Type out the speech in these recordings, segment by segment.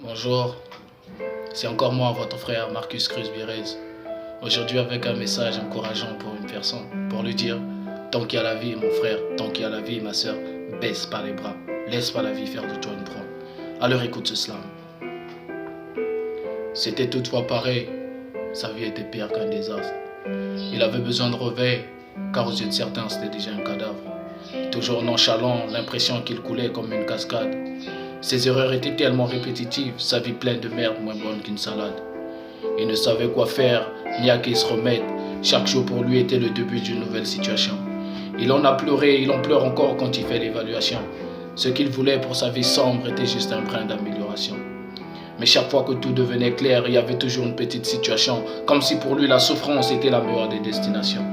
Bonjour, c'est encore moi, votre frère Marcus Cruz-Birez. Aujourd'hui avec un message encourageant pour une personne, pour lui dire, tant qu'il y a la vie mon frère, tant qu'il y a la vie ma soeur, baisse pas les bras, laisse pas la vie faire de toi une proie. Alors écoute ce slam. C'était toutefois pareil, sa vie était pire qu'un désastre. Il avait besoin de réveil, car aux yeux de certains c'était déjà un cadavre. Toujours nonchalant, l'impression qu'il coulait comme une cascade. Ses erreurs étaient tellement répétitives, sa vie pleine de merde moins bonne qu'une salade. Il ne savait quoi faire, ni à qui se remettre. Chaque jour pour lui était le début d'une nouvelle situation. Il en a pleuré, il en pleure encore quand il fait l'évaluation. Ce qu'il voulait pour sa vie sombre était juste un brin d'amélioration. Mais chaque fois que tout devenait clair, il y avait toujours une petite situation, comme si pour lui la souffrance était la meilleure des destinations.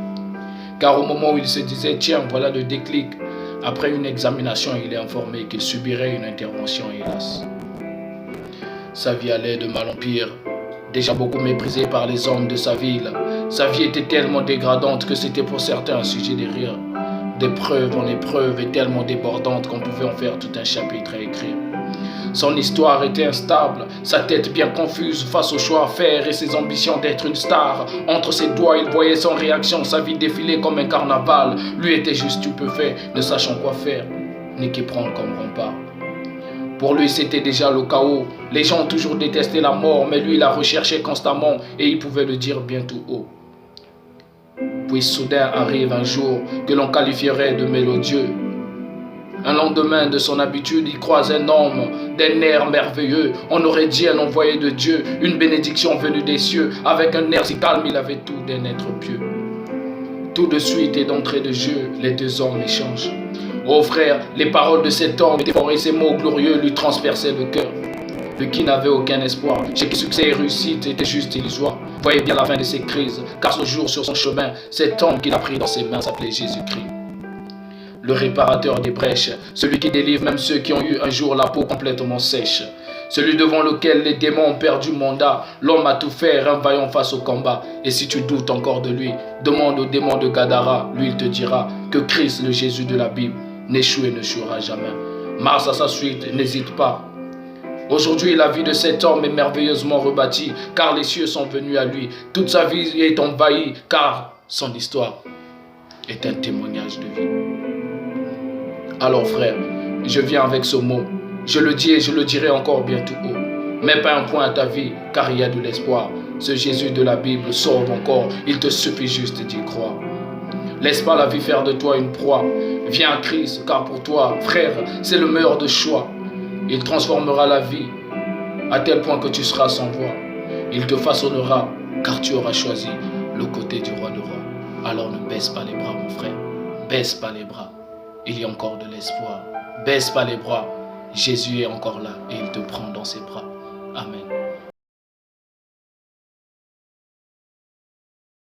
Car au moment où il se disait, tiens, voilà le déclic, après une examination, il est informé qu'il subirait une intervention, hélas. Sa vie allait de mal en pire, déjà beaucoup méprisé par les hommes de sa ville. Sa vie était tellement dégradante que c'était pour certains un sujet de rire. D'épreuve en épreuve et tellement débordante qu'on pouvait en faire tout un chapitre à écrire. Son histoire était instable, sa tête bien confuse face au choix à faire et ses ambitions d'être une star. Entre ses doigts, il voyait sans réaction sa vie défiler comme un carnaval. Lui était juste stupéfait, ne sachant quoi faire, ni qu'y prendre comme rempart. Pour lui, c'était déjà le chaos. Les gens ont toujours détesté la mort, mais lui, la recherchait constamment et il pouvait le dire bien tout haut. Puis soudain arrive un jour que l'on qualifierait de mélodieux. Un lendemain de son habitude, il croise un homme d'un air merveilleux. On aurait dit un envoyé de Dieu, une bénédiction venue des cieux. Avec un air si calme, il avait tout d'un être pieux. Tout de suite et d'entrée de jeu, les deux hommes échangent. Oh frère, les paroles de cet homme étaient fortes et ces mots glorieux lui transperçaient le cœur. Lui qui n'avait aucun espoir, chez qui succès et réussite étaient juste illusoires, voyait bien la fin de ses crises, car ce jour sur son chemin, cet homme qu'il a pris dans ses mains s'appelait Jésus-Christ. Le réparateur des brèches, celui qui délivre même ceux qui ont eu un jour la peau complètement sèche. Celui devant lequel les démons ont perdu mandat, l'homme a tout fait, un vaillant face au combat. Et si tu doutes encore de lui, demande au démon de Gadara, lui il te dira que Christ, le Jésus de la Bible, n'échoue et ne échouera jamais. Marche à sa suite, n'hésite pas. Aujourd'hui, la vie de cet homme est merveilleusement rebâtie, car les cieux sont venus à lui. Toute sa vie est envahie, car son histoire est un témoignage de vie. Alors frère, je viens avec ce mot. Je le dis et je le dirai encore bien tout haut. Mets pas un point à ta vie, car il y a de l'espoir. Ce Jésus de la Bible sauve encore, il te suffit juste d'y croire. Laisse pas la vie faire de toi une proie. Viens à Christ, car pour toi, frère, c'est le meilleur de choix. Il transformera la vie, à tel point que tu seras sans voix. Il te façonnera, car tu auras choisi le côté du roi de roi. Alors ne baisse pas les bras, mon frère. Baisse pas les bras. Il y a encore de l'espoir. Baisse pas les bras. Jésus est encore là et il te prend dans ses bras. Amen.